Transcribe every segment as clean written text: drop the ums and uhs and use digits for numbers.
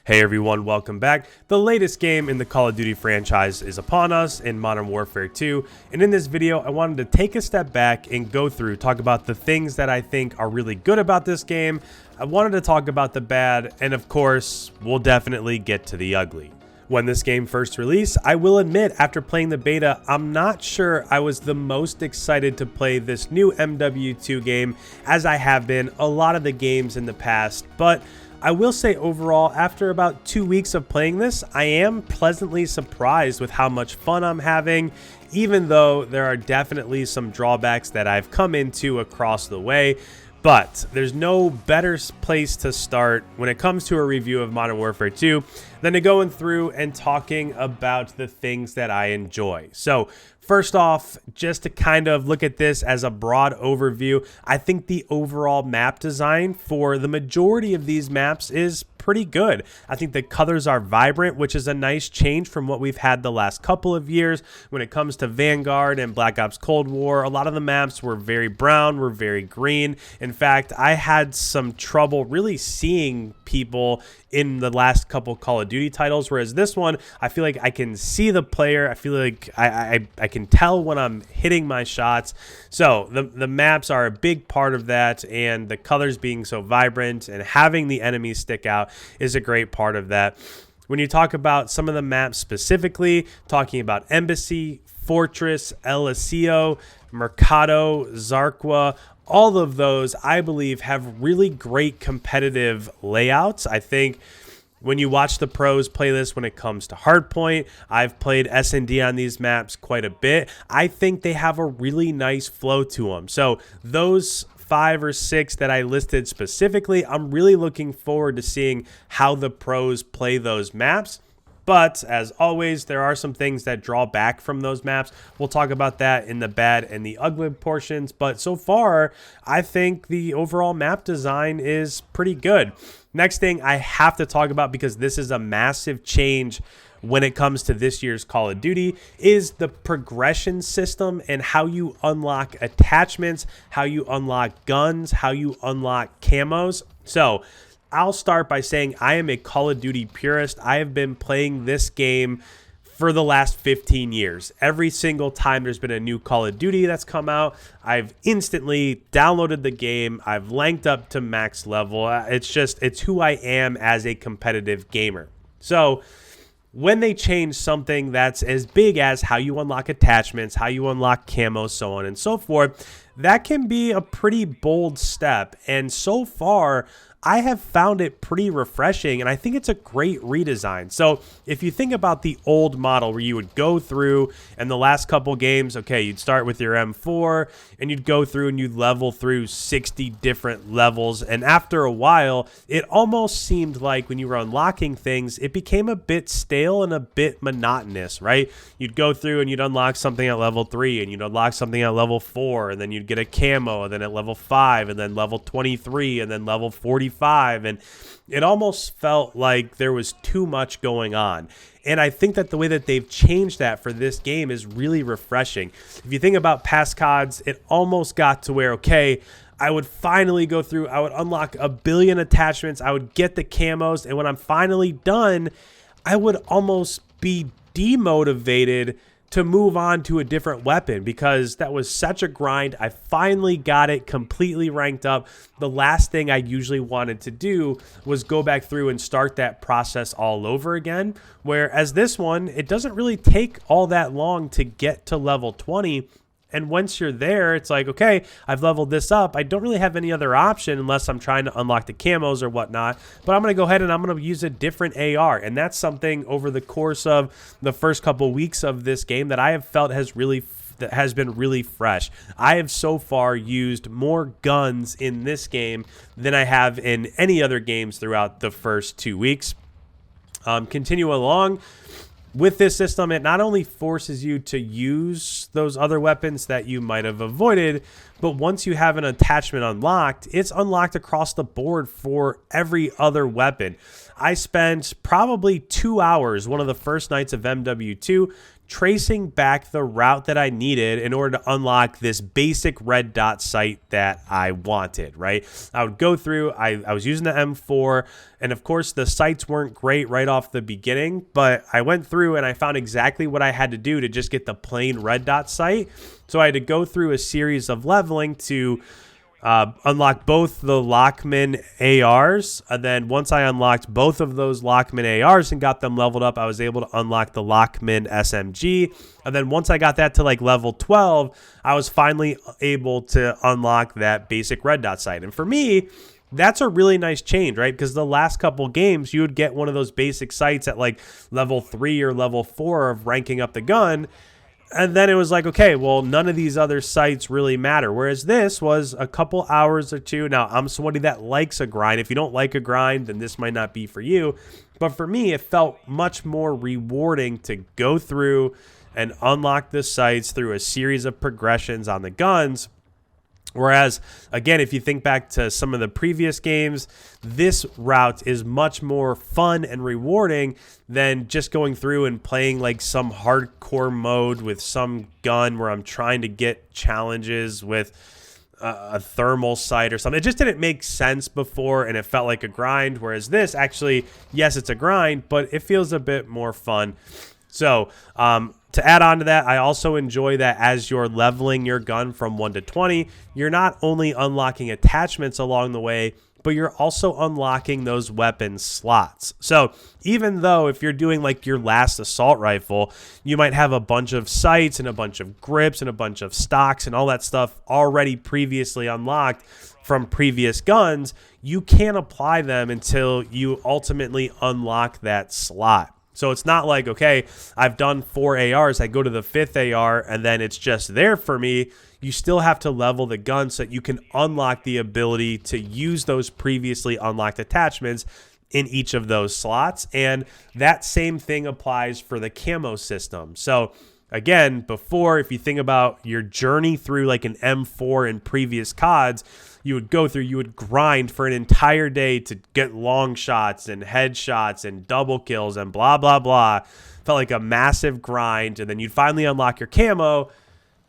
Hey everyone, welcome back. The latest game in the Call of Duty franchise is upon us in Modern Warfare 2, and in this video I wanted to take a step back and talk about the things that I think are really good about this game. I wanted to talk about the bad, and of course, we'll definitely get to the ugly. When this game first released, I will admit, after playing the beta, I'm not sure I was the most excited to play this new MW2 game as I have been a lot of the games in the past, but I will say overall, after about 2 weeks of playing this, I am pleasantly surprised with how much fun I'm having, even though there are definitely some drawbacks that I've come into across the way. But there's no better place to start when it comes to a review of Modern Warfare 2 than to going through and talking about the things that I enjoy. So first off, just to kind of look at this as a broad overview, I think the overall map design for the majority of these maps is pretty good. I think the colors are vibrant, which is a nice change from what we've had the last couple of years. When it comes to Vanguard and Black Ops Cold War, a lot of the maps were very brown, were very green. In fact, I had some trouble really seeing people in the last couple Call of Duty titles, whereas this one, I feel like I can see the player. I feel like I can tell when I'm hitting my shots. So the maps are a big part of that, and the colors being so vibrant and having the enemies stick out is a great part of that. When you talk about some of the maps specifically, talking about Embassy, Fortress, El Asio, Mercado, Zarqua, all of those, I believe, have really great competitive layouts. I think when you watch the pros play this when it comes to Hardpoint, I've played S&D on these maps quite a bit. I think they have a really nice flow to them. So those 5 or 6 that I listed specifically, I'm really looking forward to seeing how the pros play those maps. But as always, there are some things that draw back from those maps. We'll talk about that in the bad and the ugly portions. But so far, I think the overall map design is pretty good. Next thing I have to talk about, because this is a massive change when it comes to this year's Call of Duty, is the progression system and how you unlock attachments, how you unlock guns, how you unlock camos. So I'll start by saying I am a Call of Duty purist. I have been playing this game for the last 15 years. Every single time there's been a new Call of Duty that's come out, I've instantly downloaded the game. I've ranked up to max level. It's who I am as a competitive gamer. So when they change something that's as big as how you unlock attachments, how you unlock camo, so on and so forth, that can be a pretty bold step. And so far, I have found it pretty refreshing, and I think it's a great redesign. So if you think about the old model where you would go through and the last couple games, okay, you'd start with your M4 and you'd go through and you'd level through 60 different levels. And after a while, it almost seemed like when you were unlocking things, it became a bit stale and a bit monotonous, right? You'd go through and you'd unlock something at level 3 and you'd unlock something at level 4, and then you'd get a camo, and then at level 5, and then level 23, and then level 45. And it almost felt like there was too much going on. And I think that the way that they've changed that for this game is really refreshing. If you think about past CODs, it almost got to where, okay, I would finally go through, I would unlock a billion attachments, I would get the camos, and when I'm finally done, I would almost be demotivated to move on to a different weapon because that was such a grind. I finally got it completely ranked up. The last thing I usually wanted to do was go back through and start that process all over again. Whereas this one, it doesn't really take all that long to get to level 20. And once you're there, it's like, okay, I've leveled this up. I don't really have any other option unless I'm trying to unlock the camos or whatnot. But I'm going to go ahead and I'm going to use a different AR. And that's something over the course of the first couple weeks of this game that I have felt has been really fresh. I have so far used more guns in this game than I have in any other games throughout the first 2 weeks. Continue along. With this system, it not only forces you to use those other weapons that you might have avoided, but once you have an attachment unlocked, it's unlocked across the board for every other weapon. I spent probably 2 hours one of the first nights of MW2 tracing back the route that I needed in order to unlock this basic red dot sight that I wanted, right? I would go through, I was using the M4, and of course the sights weren't great right off the beginning, but I went through and I found exactly what I had to do to just get the plain red dot sight. So I had to go through a series of leveling to unlock both the Lockman ARs, and then once I unlocked both of those Lockman ARs and got them leveled up, I was able to unlock the Lockman SMG, and then once I got that to like level 12, I was finally able to unlock that basic red dot sight. And for me, that's a really nice change, right? Because the last couple games, you would get one of those basic sights at like level 3 or level 4 of ranking up the gun, and then it was like, okay, well, none of these other sites really matter. Whereas this was a couple hours or two. Now, I'm somebody that likes a grind. If you don't like a grind, then this might not be for you. But for me, it felt much more rewarding to go through and unlock the sights through a series of progressions on the guns. Whereas, again, if you think back to some of the previous games, this route is much more fun and rewarding than just going through and playing like some hardcore mode with some gun where I'm trying to get challenges with a thermal sight or something. It just didn't make sense before, and it felt like a grind. Whereas this actually, yes, it's a grind, but it feels a bit more fun. So, to add on to that, I also enjoy that as you're leveling your gun from 1 to 20, you're not only unlocking attachments along the way, but you're also unlocking those weapon slots. So even though if you're doing like your last assault rifle, you might have a bunch of sights and a bunch of grips and a bunch of stocks and all that stuff already previously unlocked from previous guns, you can't apply them until you ultimately unlock that slot. So it's not like, okay, I've done 4 ARs, I go to the 5th AR, and then it's just there for me. You still have to level the gun so that you can unlock the ability to use those previously unlocked attachments in each of those slots. And that same thing applies for the camo system. So again, before, if you think about your journey through like an M4 in previous CODs, you would grind for an entire day to get long shots and headshots and double kills and blah, blah, blah. Felt like a massive grind. And then you'd finally unlock your camo.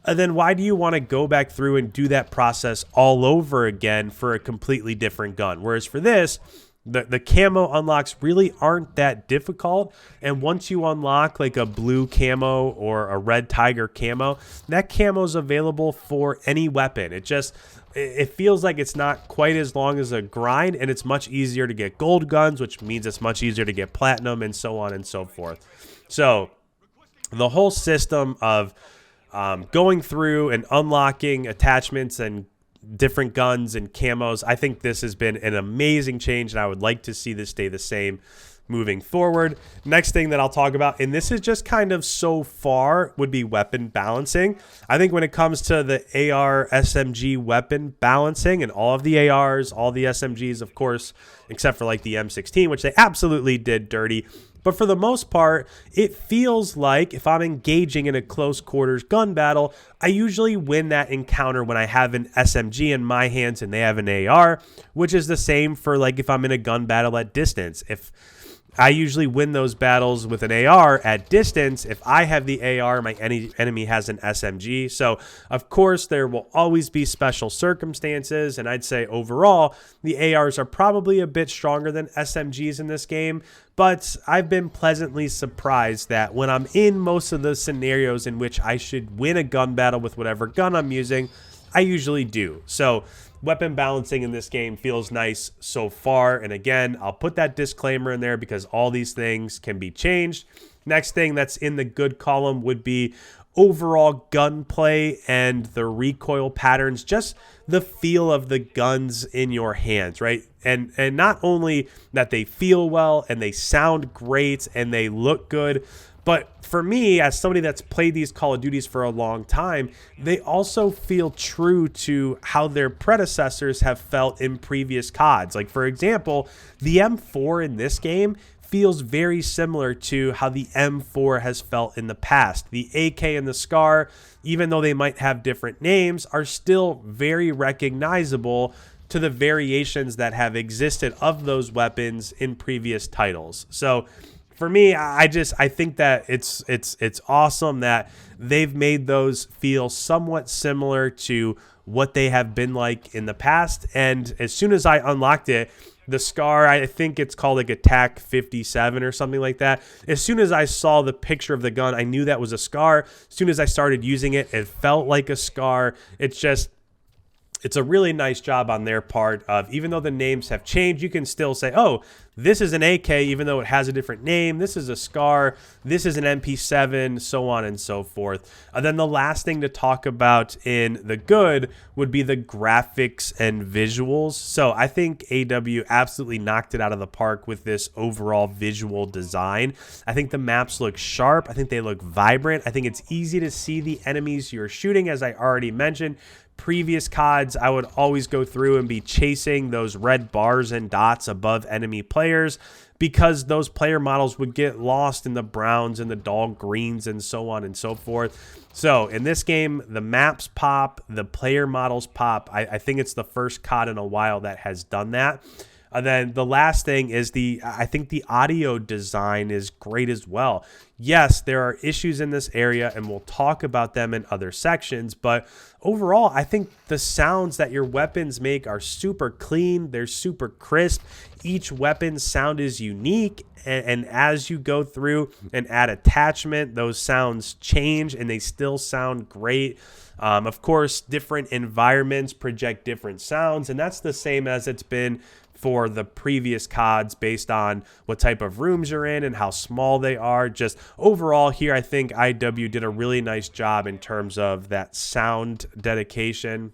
And then why do you want to go back through and do that process all over again for a completely different gun? Whereas for this, the camo unlocks really aren't that difficult. And once you unlock like a blue camo or a red tiger camo, that camo is available for any weapon. It feels like it's not quite as long as a grind, and it's much easier to get gold guns, which means it's much easier to get platinum and so on and so forth. So the whole system of going through and unlocking attachments and different guns and camos, I think this has been an amazing change, and I would like to see this stay the same moving forward. Next thing that I'll talk about, and this is just kind of so far, would be weapon balancing. I think when it comes to the AR SMG weapon balancing and all of the ARs, all the SMGs, of course, except for like the M16, which they absolutely did dirty. But for the most part, it feels like if I'm engaging in a close quarters gun battle, I usually win that encounter when I have an SMG in my hands and they have an AR, which is the same for like if I'm in a gun battle at distance. If I usually win those battles with an AR at distance if I have the AR, my enemy has an SMG. So, of course, there will always be special circumstances, and I'd say overall, the ARs are probably a bit stronger than SMGs in this game, but I've been pleasantly surprised that when I'm in most of the scenarios in which I should win a gun battle with whatever gun I'm using, I usually do. So, weapon balancing in this game feels nice so far. And again, I'll put that disclaimer in there because all these things can be changed. Next thing that's in the good column would be overall gunplay and the recoil patterns, just the feel of the guns in your hands, right? And not only that they feel well and they sound great and they look good, but for me, as somebody that's played these Call of Duties for a long time, they also feel true to how their predecessors have felt in previous CODs. Like, for example, the M4 in this game feels very similar to how the M4 has felt in the past. The AK and the SCAR, even though they might have different names, are still very recognizable to the variations that have existed of those weapons in previous titles. So, for me, I think that it's awesome that they've made those feel somewhat similar to what they have been like in the past. And as soon as I unlocked it, the SCAR, I think it's called like Attack 57 or something like that. As soon as I saw the picture of the gun, I knew that was a SCAR. As soon as I started using it, it felt like a SCAR. It's a really nice job on their part of, even though the names have changed, you can still say, oh, this is an AK, even though it has a different name. This is a SCAR. This is an MP7, so on and so forth. And then the last thing to talk about in the good would be the graphics and visuals. So I think AW absolutely knocked it out of the park with this overall visual design. I think the maps look sharp. I think they look vibrant. I think it's easy to see the enemies you're shooting, as I already mentioned. Previous CODs, I would always go through and be chasing those red bars and dots above enemy players because those player models would get lost in the browns and the dull greens and so on and so forth. So in this game, the maps pop, the player models pop. I think it's the first COD in a while that has done that. And then the last thing is I think the audio design is great as well. Yes, there are issues in this area, and we'll talk about them in other sections, but overall, I think the sounds that your weapons make are super clean. They're super crisp. Each weapon's sound is unique, and as you go through and add attachment, those sounds change, and they still sound great. Of course, different environments project different sounds, and that's the same as it's been for the previous CODs based on what type of rooms you're in and how small they are. Just overall here, I think IW did a really nice job in terms of that sound dedication.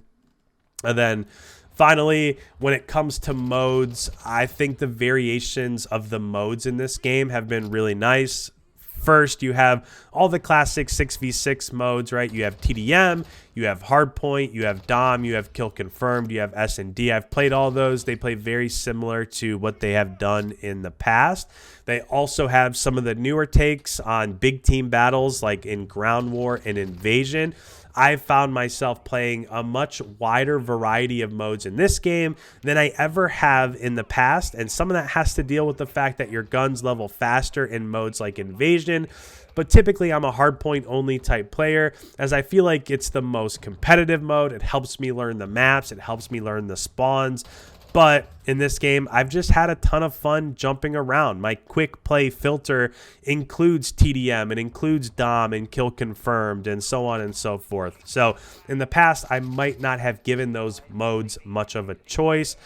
And then finally, when it comes to modes, I think the variations of the modes in this game have been really nice. First, you have all the classic 6v6 modes, right? You have TDM, you have Hardpoint, you have Dom, you have Kill Confirmed, you have S&D. I've played all those. They play very similar to what they have done in the past. They also have some of the newer takes on big team battles like in Ground War and Invasion. I've found myself playing a much wider variety of modes in this game than I ever have in the past, and some of that has to deal with the fact that your guns level faster in modes like Invasion, but typically I'm a hardpoint only type player, as I feel like it's the most competitive mode. It helps me learn the maps, it helps me learn the spawns. But in this game, I've just had a ton of fun jumping around. My quick play filter includes TDM, it includes Dom and Kill Confirmed, and so on and so forth. So in the past, I might not have given those modes much of a choice,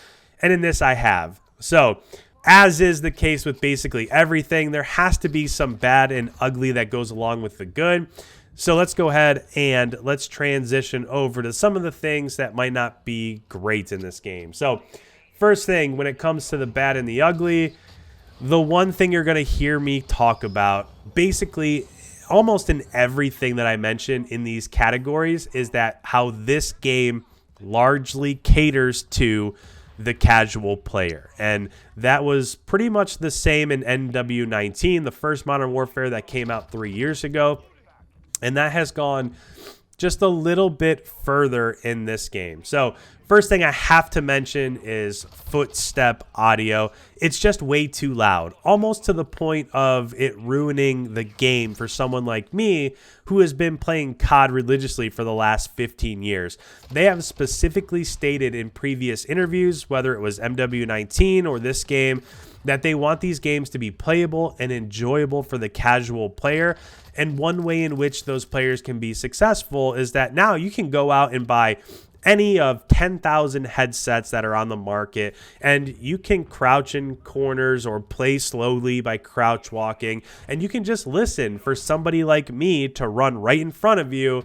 and in this I have. So as is the case with basically everything, there has to be some bad and ugly that goes along with the good. So let's go ahead and let's transition over to some of the things that might not be great in this game. So first thing, when it comes to the bad and the ugly, the one thing you're going to hear me talk about basically almost in everything that I mention in these categories is that how this game largely caters to the casual player. And that was pretty much the same in NW19, the first Modern Warfare that came out 3 years ago. And that has gone just a little bit further in this game. So first thing I have to mention is footstep audio. It's just way too loud, almost to the point of it ruining the game for someone like me who has been playing COD religiously for the last 15 years. They have specifically stated in previous interviews, whether it was MW19 or this game, that they want these games to be playable and enjoyable for the casual player. And one way in which those players can be successful is that now you can go out and buy any of 10,000 headsets that are on the market, and you can crouch in corners or play slowly by crouch walking, and you can just listen for somebody like me to run right in front of you,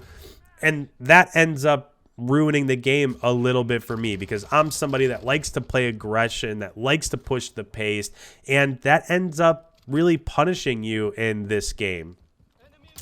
and that ends up ruining the game a little bit for me because I'm somebody that likes to play aggression, that likes to push the pace, and that ends up really punishing you in this game.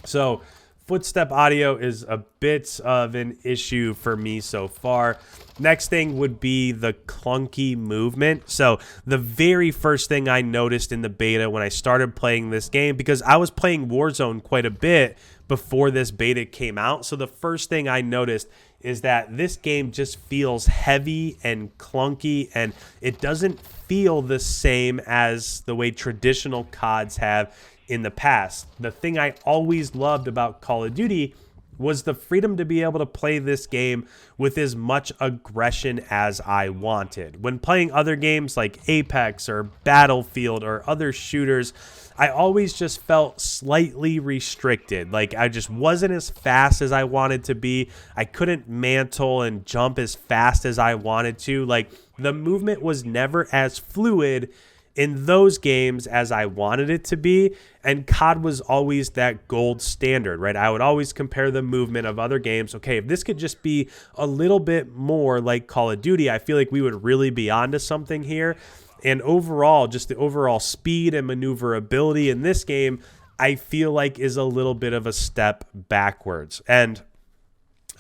So footstep audio is a bit of an issue for me so far. Next thing would be the clunky movement. So the very first thing I noticed in the beta when I started playing this game, because I was playing Warzone quite a bit before this beta came out. So the first thing I noticed is that this game just feels heavy and clunky, and it doesn't feel the same as the way traditional CODs have in the past. The thing I always loved about Call of Duty was the freedom to be able to play this game with as much aggression as I wanted. When playing other games like Apex or Battlefield or other shooters, I always just felt slightly restricted. Like I just wasn't as fast as I wanted to be. I couldn't mantle and jump as fast as I wanted to. Like the movement was never as fluid in those games as I wanted it to be, and COD was always that gold standard, right? I would always compare the movement of other games. Okay, if this could just be a little bit more like Call of Duty, I feel like we would really be onto something here. And overall, just the overall speed and maneuverability in this game, I feel like is a little bit of a step backwards. And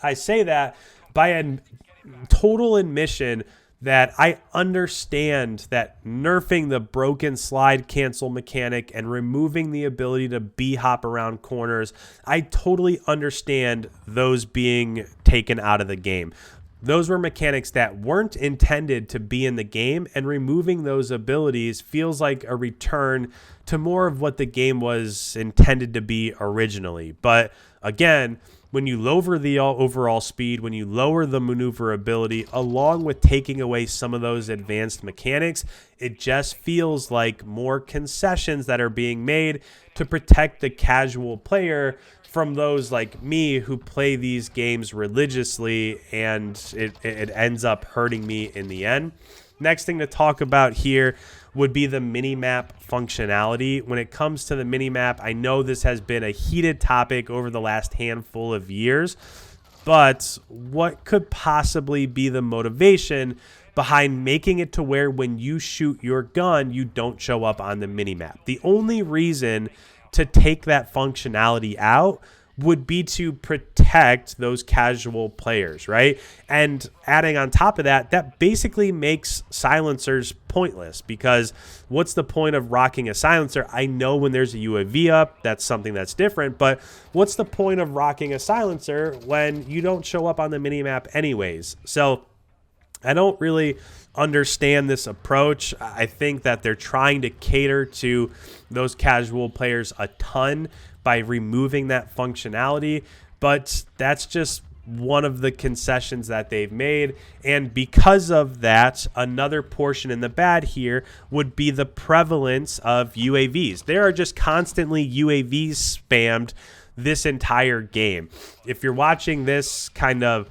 I say that by a total admission that I understand that nerfing the broken slide cancel mechanic and removing the ability to B-hop around corners, I totally understand those being taken out of the game. Those were mechanics that weren't intended to be in the game, and removing those abilities feels like a return to more of what the game was intended to be originally. But again, when you lower the overall speed, when you lower the maneuverability, along with taking away some of those advanced mechanics, it just feels like more concessions that are being made to protect the casual player from those like me who play these games religiously, and it ends up hurting me in the end. Next thing to talk about here would be the minimap functionality. When it comes to the minimap, I know this has been a heated topic over the last handful of years, but what could possibly be the motivation behind making it to where when you shoot your gun, you don't show up on the minimap? The only reason to take that functionality out would be to protect those casual players, right? And adding on top of that, that basically makes silencers pointless, because what's the point of rocking a silencer? I know when there's a UAV up, that's something that's different, but what's the point of rocking a silencer when you don't show up on the minimap anyways? So I don't really understand this approach. I think that they're trying to cater to those casual players a ton by removing that functionality, but that's just one of the concessions that they've made. And because of that, another portion in the bad here would be the prevalence of UAVs. There are just constantly UAVs spammed this entire game. If you're watching this kind of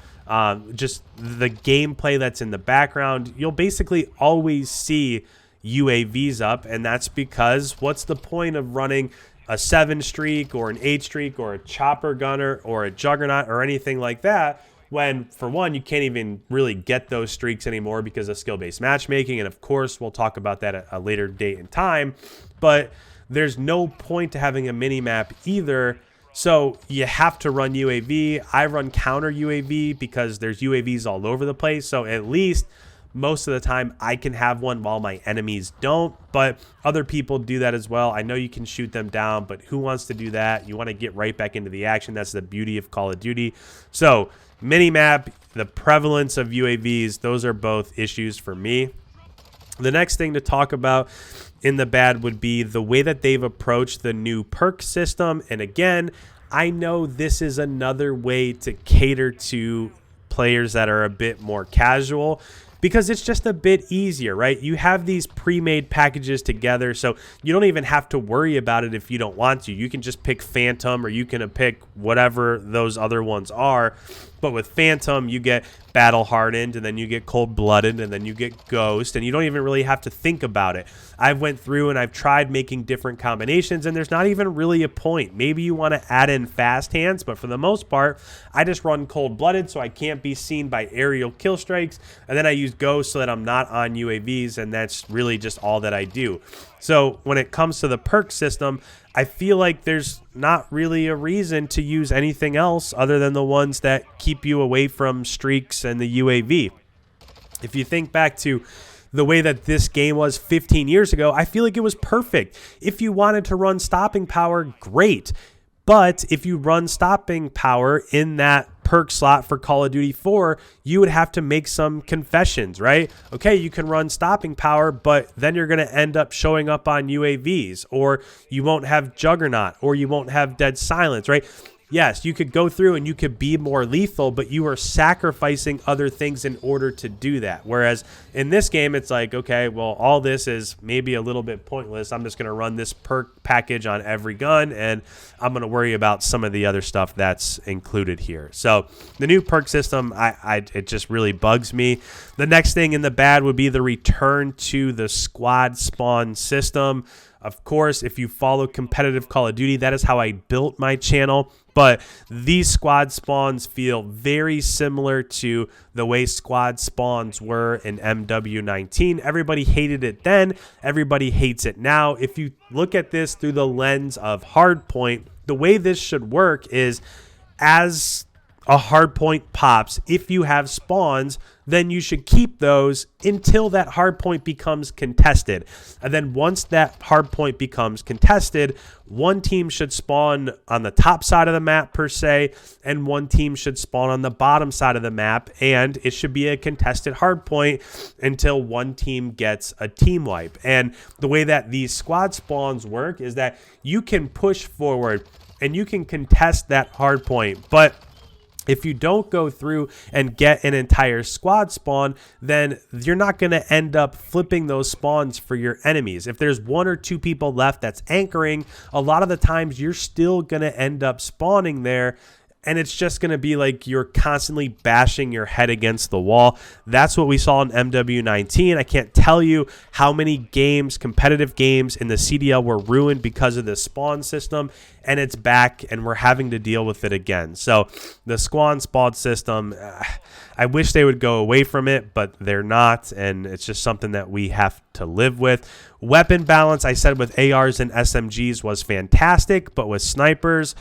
just the gameplay that's in the background, you'll basically always see UAVs up, and that's because what's the point of running a 7 streak or an 8 streak or a chopper gunner or a juggernaut or anything like that when, for one, you can't even really get those streaks anymore because of skill-based matchmaking? And of course, we'll talk about that at a later date and time, but there's no point to having a mini-map either. So you have to run UAV. I run counter UAV because there's UAVs all over the place. So at least most of the time I can have one while my enemies don't, but other people do that as well. I know you can shoot them down, but who wants to do that? You want to get right back into the action. That's the beauty of Call of Duty. So minimap, the prevalence of UAVs, those are both issues for me. The next thing to talk about in the bad would be the way that they've approached the new perk system. And again, I know this is another way to cater to players that are a bit more casual, because it's just a bit easier, right? You have these pre-made packages together, so you don't even have to worry about it if you don't want to. You can just pick Phantom, or you can pick whatever those other ones are. But with Phantom, you get Battle Hardened, and then you get Cold Blooded, and then you get Ghost, and you don't even really have to think about it. I've went through and I've tried making different combinations, and there's not even really a point. Maybe you want to add in Fast Hands, but for the most part, I just run Cold Blooded so I can't be seen by aerial kill strikes, and then I use Ghost so that I'm not on UAVs, and that's really just all that I do. So when it comes to the perk system, I feel like there's not really a reason to use anything else other than the ones that keep you away from streaks and the UAV. If you think back to the way that this game was 15 years ago, I feel like it was perfect. If you wanted to run stopping power, great. But if you run stopping power in that perk slot for Call of Duty 4, you would have to make some confessions, right? Okay, you can run stopping power, but then you're going to end up showing up on UAVs, or you won't have Juggernaut, or you won't have Dead Silence, right? Yes, you could go through and you could be more lethal, but you are sacrificing other things in order to do that. Whereas in this game, it's like, okay, well, all this is maybe a little bit pointless. I'm just going to run this perk package on every gun, and I'm going to worry about some of the other stuff that's included here. So the new perk system, it just really bugs me. The next thing in the bad would be the return to the squad spawn system. Of course, if you follow competitive Call of Duty, that is how I built my channel. But these squad spawns feel very similar to the way squad spawns were in MW19. Everybody hated it then. Everybody hates it now. If you look at this through the lens of hardpoint, the way this should work is as a hardpoint pops, if you have spawns, then you should keep those until that hardpoint becomes contested. And then once that hardpoint becomes contested, one team should spawn on the top side of the map per se, and one team should spawn on the bottom side of the map, and it should be a contested hardpoint until one team gets a team wipe. And the way that these squad spawns work is that you can push forward and you can contest that hardpoint, but if you don't go through and get an entire squad spawn, then you're not going to end up flipping those spawns for your enemies. If there's one or two people left that's anchoring, a lot of the times you're still going to end up spawning there, and it's just going to be like you're constantly bashing your head against the wall. That's what we saw in MW19. I can't tell you how many games, competitive games in the CDL were ruined because of this spawn system, and it's back, and we're having to deal with it again. So the spawn system, I wish they would go away from it, but they're not, and it's just something that we have to live with. Weapon balance, I said with ARs and SMGs was fantastic, but with snipers,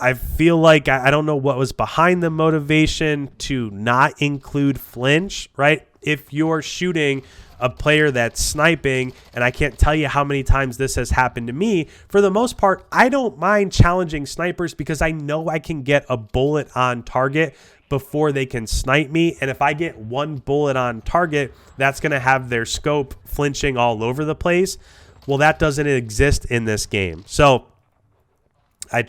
I feel like I don't know what was behind the motivation to not include flinch, right? If you're shooting a player that's sniping, and I can't tell you how many times this has happened to me, for the most part, I don't mind challenging snipers because I know I can get a bullet on target before they can snipe me. And if I get one bullet on target, that's going to have their scope flinching all over the place. Well, that doesn't exist in this game. So I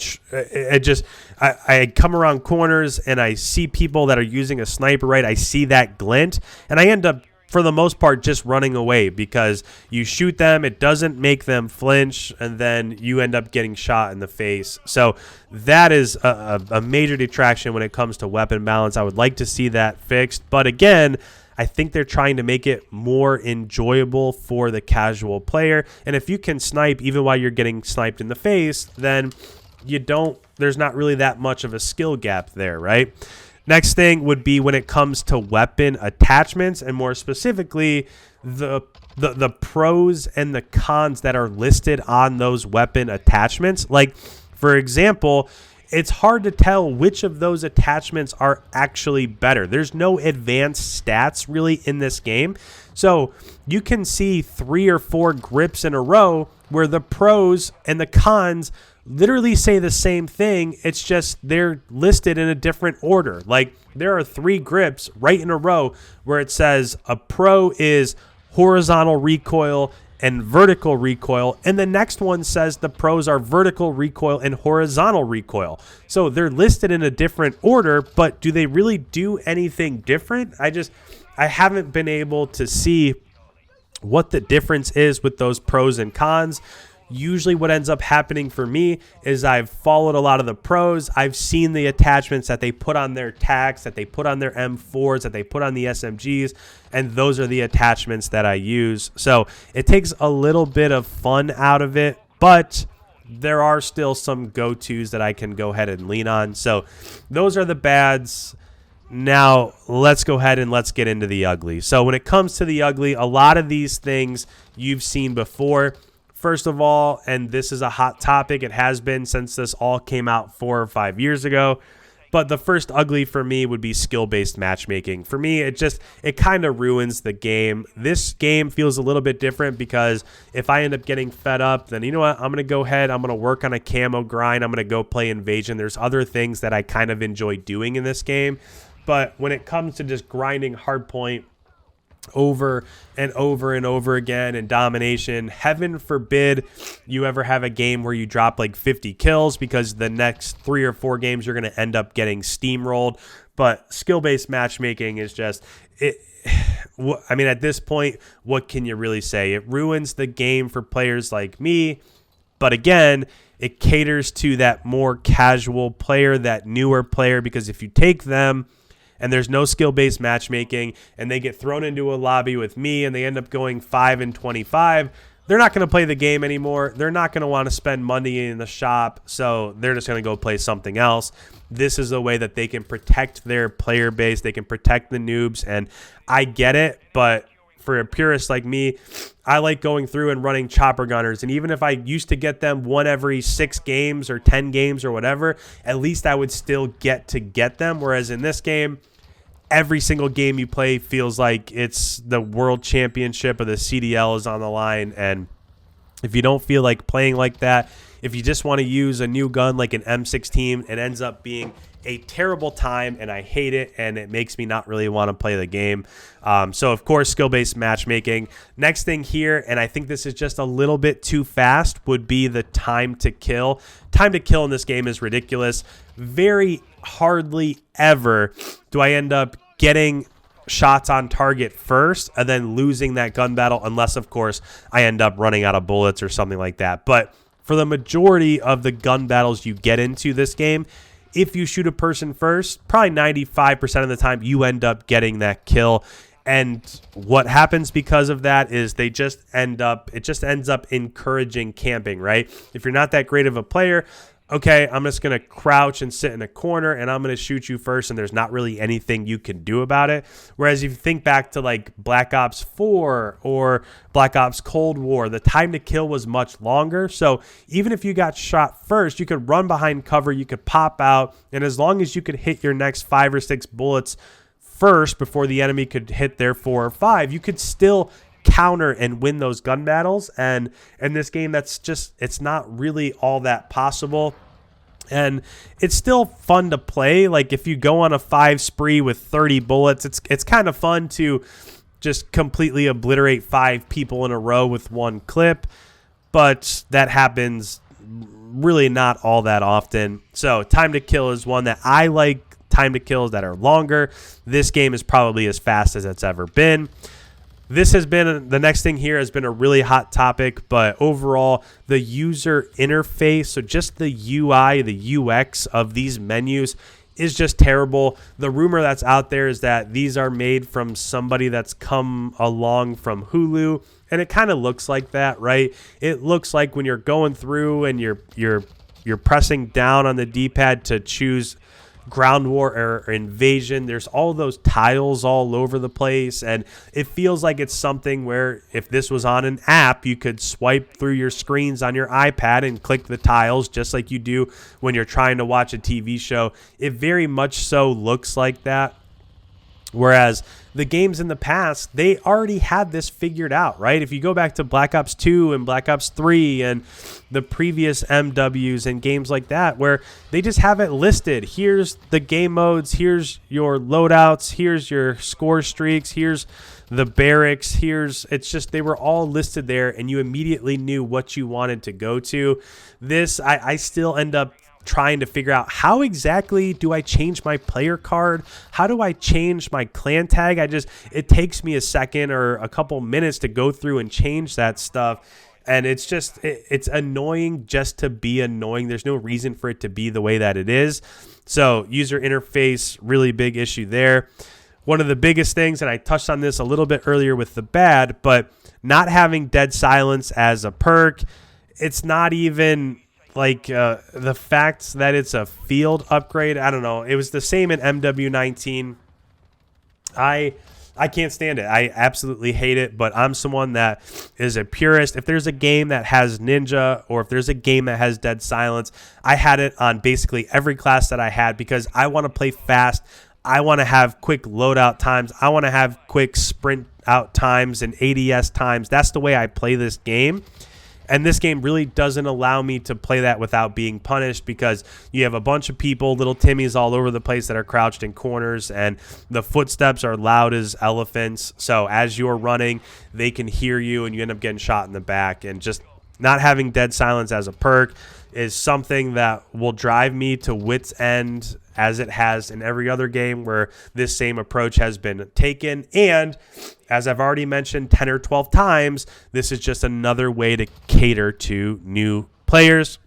come around corners and I see people that are using a sniper, right? I see that glint, and I end up, for the most part, just running away because you shoot them, it doesn't make them flinch, and then you end up getting shot in the face. So that is a major detraction when it comes to weapon balance. I would like to see that fixed, but again, I think they're trying to make it more enjoyable for the casual player. And if you can snipe even while you're getting sniped in the face, then there's not really that much of a skill gap there, right? Next thing would be when it comes to weapon attachments, and more specifically, the pros and the cons that are listed on those weapon attachments. Like, for example, it's hard to tell which of those attachments are actually better. There's no advanced stats really in this game. So you can see 3 or 4 grips in a row where the pros and the cons literally say the same thing. It's just they're listed in a different order. Like, there are 3 grips right in a row where it says a pro is horizontal recoil and vertical recoil, and the next one says the pros are vertical recoil and horizontal recoil. So they're listed in a different order, but do they really do anything different? I haven't been able to see what the difference is with those pros and cons. Usually what ends up happening for me is I've followed a lot of the pros. I've seen the attachments that they put on their TACs, that they put on their M4s, that they put on the SMGs, and those are the attachments that I use. So it takes a little bit of fun out of it, but there are still some go-tos that I can go ahead and lean on. So those are the bads. Now let's go ahead and let's get into the ugly. So when it comes to the ugly, a lot of these things you've seen before. First of all, and this is a hot topic, it has been since this all came out 4 or 5 years ago, But the first ugly for me would be skill-based matchmaking. For me, it kind of ruins the game. This game feels a little bit different because if I end up getting fed up, then you know what? I'm going to go ahead. I'm going to work on a camo grind. I'm going to go play Invasion. There's other things that I kind of enjoy doing in this game. But when it comes to just grinding hardpoint over and over and over again and domination, heaven forbid you ever have a game where you drop like 50 kills, because the next 3 or 4 games you're going to end up getting steamrolled. But skill-based matchmaking is just it. I mean, at this point, what can you really say? It ruins the game for players like me. But again, it caters to that more casual player, that newer player, because if you take them and there's no skill-based matchmaking, and they get thrown into a lobby with me, and they end up going 5 and 25, they're not going to play the game anymore. They're not going to want to spend money in the shop, so they're just going to go play something else. This is a way that they can protect their player base. They can protect the noobs, and I get it, but for a purist like me, I like going through and running chopper gunners. And even if I used to get them 1 every 6 games or 10 games or whatever, at least I would still get them. Whereas in this game, every single game you play feels like it's the world championship or the CDL is on the line. And if you don't feel like playing like that, if you just want to use a new gun like an M16, it ends up being a terrible time, and I hate it, and it makes me not really want to play the game. So, of course, skill-based matchmaking. Next thing here, and I think this is just a little bit too fast, would be the time to kill. Time to kill in this game is ridiculous. Very hardly ever do I end up getting shots on target first and then losing that gun battle, unless, of course, I end up running out of bullets or something like that. But for the majority of the gun battles you get into this game, if you shoot a person first, probably 95% of the time you end up getting that kill. And what happens because of that is it just ends up encouraging camping, right? If you're not that great of a player, okay, I'm just going to crouch and sit in a corner, and I'm going to shoot you first, and there's not really anything you can do about it. Whereas if you think back to like Black Ops 4 or Black Ops Cold War, the time to kill was much longer. So even if you got shot first, you could run behind cover, you could pop out, and as long as you could hit your next 5 or 6 bullets first before the enemy could hit their 4 or 5, you could still counter and win those gun battles. And in this game, it's not really all that possible. And it's still fun to play. Like if you go on a 5 spree with 30 bullets, it's kind of fun to just completely obliterate 5 people in a row with 1 clip. But that happens really not all that often. So time to kill is one that I like. Time to kills that are longer. This game is probably as fast as it's ever been. This has been, the next thing here has been a really hot topic, but overall, the user interface, so just the UI, the UX of these menus is just terrible. The rumor that's out there is that these are made from somebody that's come along from Hulu, and it kind of looks like that, right? It looks like when you're going through and you're pressing down on the D-pad to choose ground war or invasion, there's all those tiles all over the place, and it feels like it's something where if this was on an app, you could swipe through your screens on your iPad and click the tiles just like you do when you're trying to watch a TV show. It very much so looks like that. Whereas the games in the past, they already had this figured out, right? If you go back to Black Ops 2 and Black Ops 3 and the previous MWs and games like that, where they just have it listed. Here's the game modes. Here's your loadouts. Here's your score streaks. Here's the barracks. They were all listed there, and you immediately knew what you wanted to go to. This, I still end up trying to figure out, how exactly do I change my player card? How do I change my clan tag? It takes me a second or a couple minutes to go through and change that stuff. And it's annoying just to be annoying. There's no reason for it to be the way that it is. So user interface, really big issue there. One of the biggest things, and I touched on this a little bit earlier with the bad, but not having dead silence as a perk. It's not even like the fact that it's a field upgrade. I don't know. It was the same in MW19. I I can't stand it. I absolutely hate it, but I'm someone that is a purist. If there's a game that has Ninja, or if there's a game that has Dead Silence, I had it on basically every class that I had because I want to play fast. I want to have quick loadout times. I want to have quick sprint out times and ADS times. That's the way I play this game. And this game really doesn't allow me to play that without being punished, because you have a bunch of people, little Timmies all over the place that are crouched in corners, and the footsteps are loud as elephants. So as you're running, they can hear you and you end up getting shot in the back. And just not having Dead Silence as a perk is something that will drive me to wit's end, as it has in every other game where this same approach has been taken. And as I've already mentioned 10 or 12 times, this is just another way to cater to new players.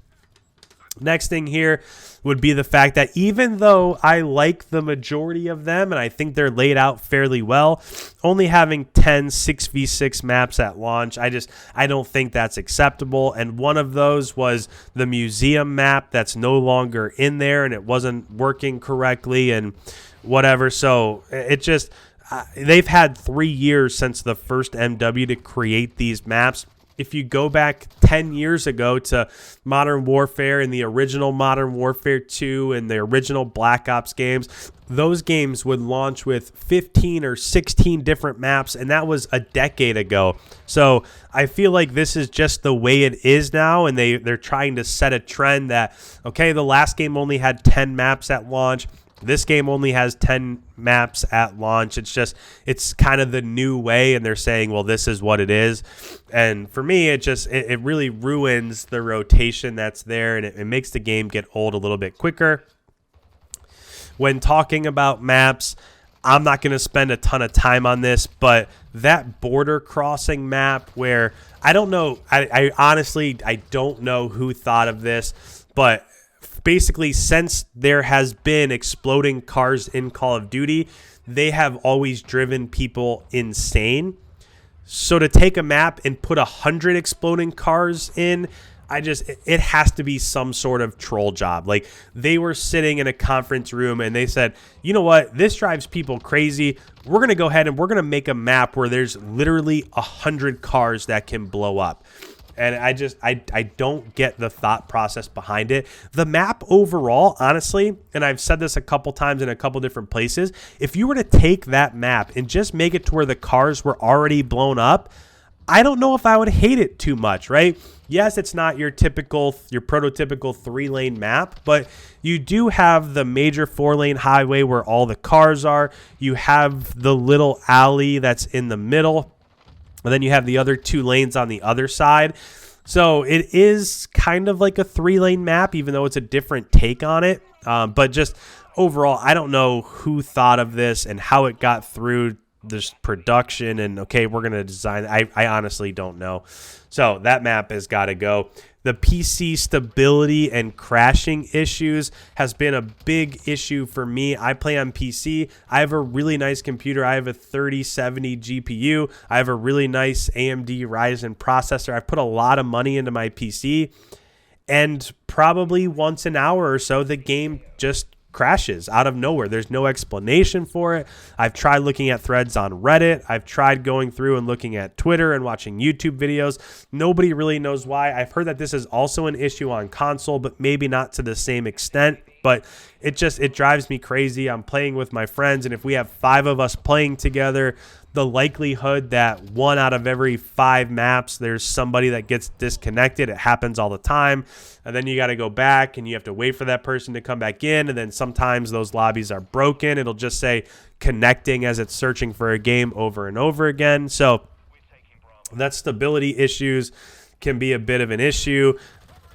Next thing here would be the fact that even though I like the majority of them and I think they're laid out fairly well, only having 10 6v6 maps at launch, I don't think that's acceptable. And one of those was the museum map that's no longer in there, and it wasn't working correctly and whatever. So it just, they've had 3 years since the first MW to create these maps. If you go back 10 years ago to Modern Warfare and the original Modern Warfare 2 and the original Black Ops games, those games would launch with 15 or 16 different maps, and that was a decade ago. So I feel like this is just the way it is now, and they're trying to set a trend that, okay, the last game only had 10 maps at launch. This game only has 10 maps at launch. It's kind of the new way, and they're saying, well, this is what it is. And for me, it really ruins the rotation that's there, and it makes the game get old a little bit quicker. When talking about maps, I'm not going to spend a ton of time on this, but that border crossing map where I don't know, I honestly don't know who thought of this, but basically, since there has been exploding cars in Call of Duty, they have always driven people insane. So to take a map and put 100 exploding cars in, it has to be some sort of troll job. Like, they were sitting in a conference room and they said, you know what, this drives people crazy. We're going to go ahead and we're going to make a map where there's literally 100 cars that can blow up. And I don't get the thought process behind it. The map overall, honestly, and I've said this a couple times in a couple different places, if you were to take that map and just make it to where the cars were already blown up, I don't know if I would hate it too much, right? Yes, it's not your prototypical 3-lane map, but you do have the major 4-lane highway where all the cars are. You have the little alley that's in the middle. And then you have the other 2 lanes on the other side. So it is kind of like a 3-lane map, even though it's a different take on it. But just overall, I don't know who thought of this and how it got through this production. And, okay, we're going to design. I honestly don't know. So that map has got to go. The PC stability and crashing issues has been a big issue for me. I play on PC. I have a really nice computer. I have a 3070 GPU. I have a really nice AMD Ryzen processor. I've put a lot of money into my PC, and probably once an hour or so, the game just crashes out of nowhere. There's no explanation for it. I've tried looking at threads on Reddit. I've tried going through and looking at Twitter and watching YouTube videos. Nobody really knows why. I've heard that this is also an issue on console, but maybe not to the same extent. But it drives me crazy. I'm playing with my friends, and if we have 5 of us playing together, the likelihood that 1 out of every 5 maps, there's somebody that gets disconnected. It happens all the time. And then you got to go back and you have to wait for that person to come back in. And then sometimes those lobbies are broken. It'll just say connecting as it's searching for a game over and over again. So that stability issues can be a bit of an issue.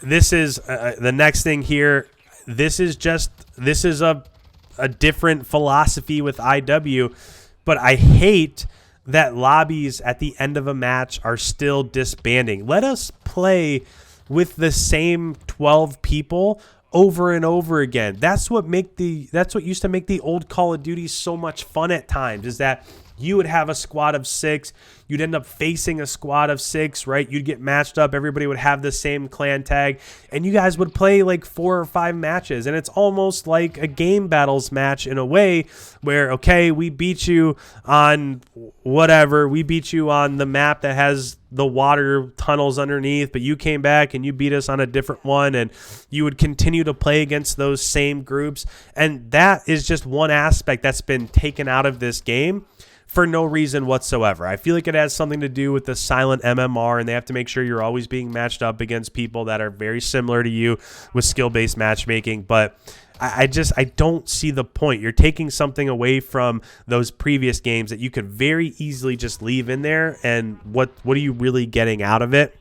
This is the next thing here. This is a different philosophy with IW. But I hate that lobbies at the end of a match are still disbanding. Let us play with the same 12 people over and over again. That's what used to make the old Call of Duty so much fun at times, is that You would have a squad of 6. You'd end up facing a squad of 6, right? You'd get matched up. Everybody would have the same clan tag, and you guys would play like 4 or 5 matches. And it's almost like a game battles match in a way where, okay, we beat you on whatever. We beat you on the map that has the water tunnels underneath, but you came back and you beat us on a different one, and you would continue to play against those same groups. And that is just one aspect that's been taken out of this game for no reason whatsoever. I feel like it has something to do with the silent MMR, and they have to make sure you're always being matched up against people that are very similar to you with skill-based matchmaking. But I don't see the point. You're taking something away from those previous games that you could very easily just leave in there, and what are you really getting out of it?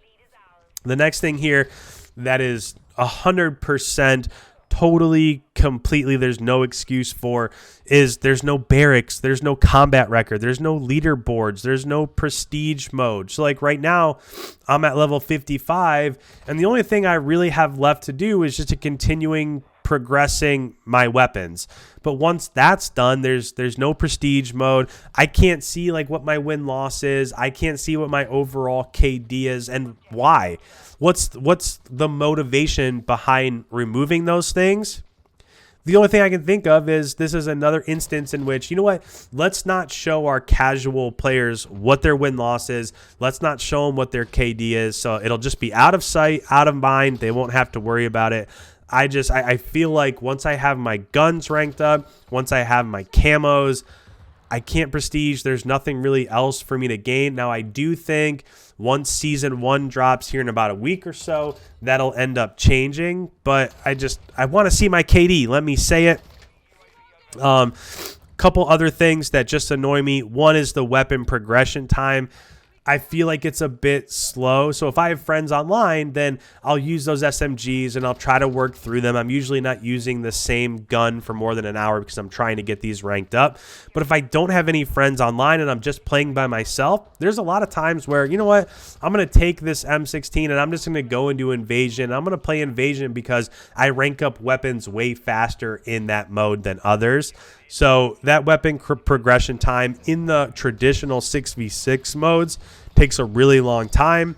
The next thing here that is 100% totally, completely, there's no excuse for, is there's no barracks, there's no combat record, there's no leaderboards, there's no prestige mode. So like right now, I'm at level 55, and the only thing I really have left to do is just a continuing progressing my weapons. But once that's done, there's no prestige mode. I can't see like what my win-loss is. I can't see what my overall KD is, and why. What's the motivation behind removing those things? The only thing I can think of is this is another instance in which, you know what, let's not show our casual players what their win-loss is. Let's not show them what their KD is. So it'll just be out of sight, out of mind. They won't have to worry about it. I feel like once I have my guns ranked up, once I have my camos, I can't prestige. There's nothing really else for me to gain. Now, I do think once Season 1 drops here in about a week or so, that'll end up changing. But I want to see my KD. Let me say it. Couple other things that just annoy me. One is the weapon progression time. I feel like it's a bit slow. So if I have friends online, then I'll use those SMGs and I'll try to work through them. I'm usually not using the same gun for more than an hour because I'm trying to get these ranked up. But if I don't have any friends online and I'm just playing by myself, there's a lot of times where, you know what, I'm going to take this M16 and I'm just going to go and do Invasion. I'm going to play Invasion because I rank up weapons way faster in that mode than others. So that weapon progression time in the traditional 6v6 modes takes a really long time,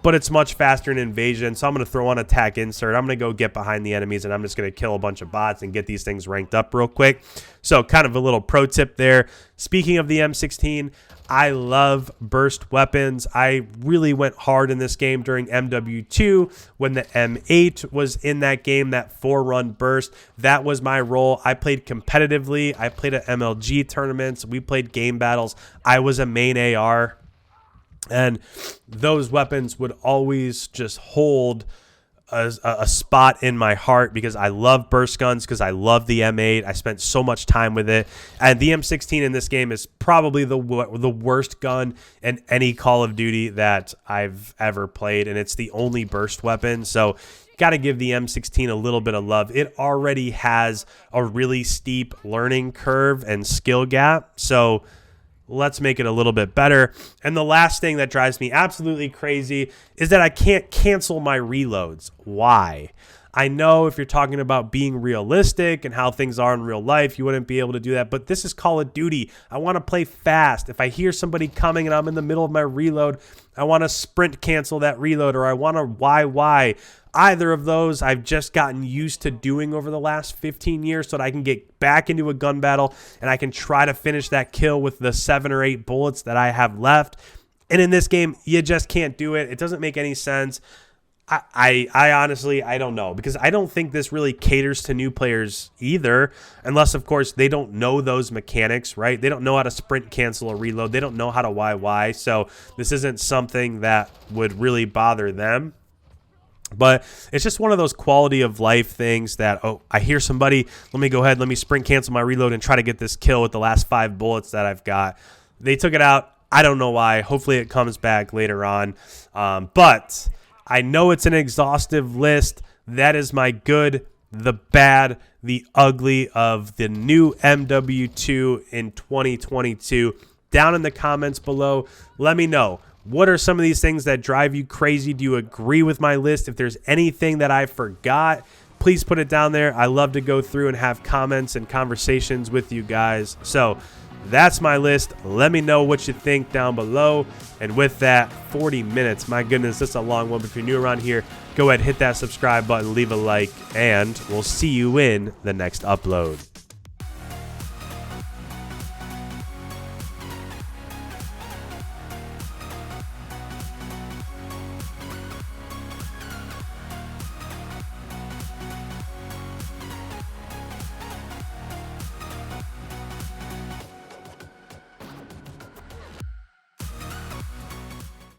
but it's much faster in Invasion. So I'm going to throw on attack insert. I'm going to go get behind the enemies, and I'm just going to kill a bunch of bots and get these things ranked up real quick. So kind of a little pro tip there. Speaking of the M16, I love burst weapons. I really went hard in this game during MW2 when the M8 was in that game, that 4-run burst. That was my role. I played competitively. I played at MLG tournaments. We played game battles. I was a main AR. And those weapons would always just hold a spot in my heart because I love burst guns, because I love the M8. I spent so much time with it. And the M16 in this game is probably the worst gun in any Call of Duty that I've ever played, and it's the only burst weapon. So got to give the M16 a little bit of love. It already has a really steep learning curve and skill gap. So let's make it a little bit better. And the last thing that drives me absolutely crazy is that I can't cancel my reloads. Why? I know if you're talking about being realistic and how things are in real life, you wouldn't be able to do that. But this is Call of Duty. I want to play fast. If I hear somebody coming and I'm in the middle of my reload, I want to sprint cancel that reload, or I want to YY. Either of those I've just gotten used to doing over the last 15 years so that I can get back into a gun battle and I can try to finish that kill with the 7 or 8 bullets that I have left. And in this game, you just can't do it. It doesn't make any sense. I honestly, I don't know, because I don't think this really caters to new players either, unless, of course, they don't know those mechanics, right? They don't know how to sprint cancel or reload. They don't know how to YY, so this isn't something that would really bother them. But it's just one of those quality of life things that, oh, I hear somebody, let me go ahead, let me sprint cancel my reload and try to get this kill with the last 5 bullets that I've got. They took it out. I don't know why. Hopefully it comes back later on. But I know it's an exhaustive list. That is my good, the bad, the ugly of the new MW2 in 2022. Down in the comments below, let me know. What are some of these things that drive you crazy? Do you agree with my list? If there's anything that I forgot, please put it down there. I love to go through and have comments and conversations with you guys. So That's my list. Let me know what you think down below. And with that, 40 minutes. My goodness, this is a long one. But if you're new around here, go ahead, hit that subscribe button, leave a like, and we'll see you in the next upload.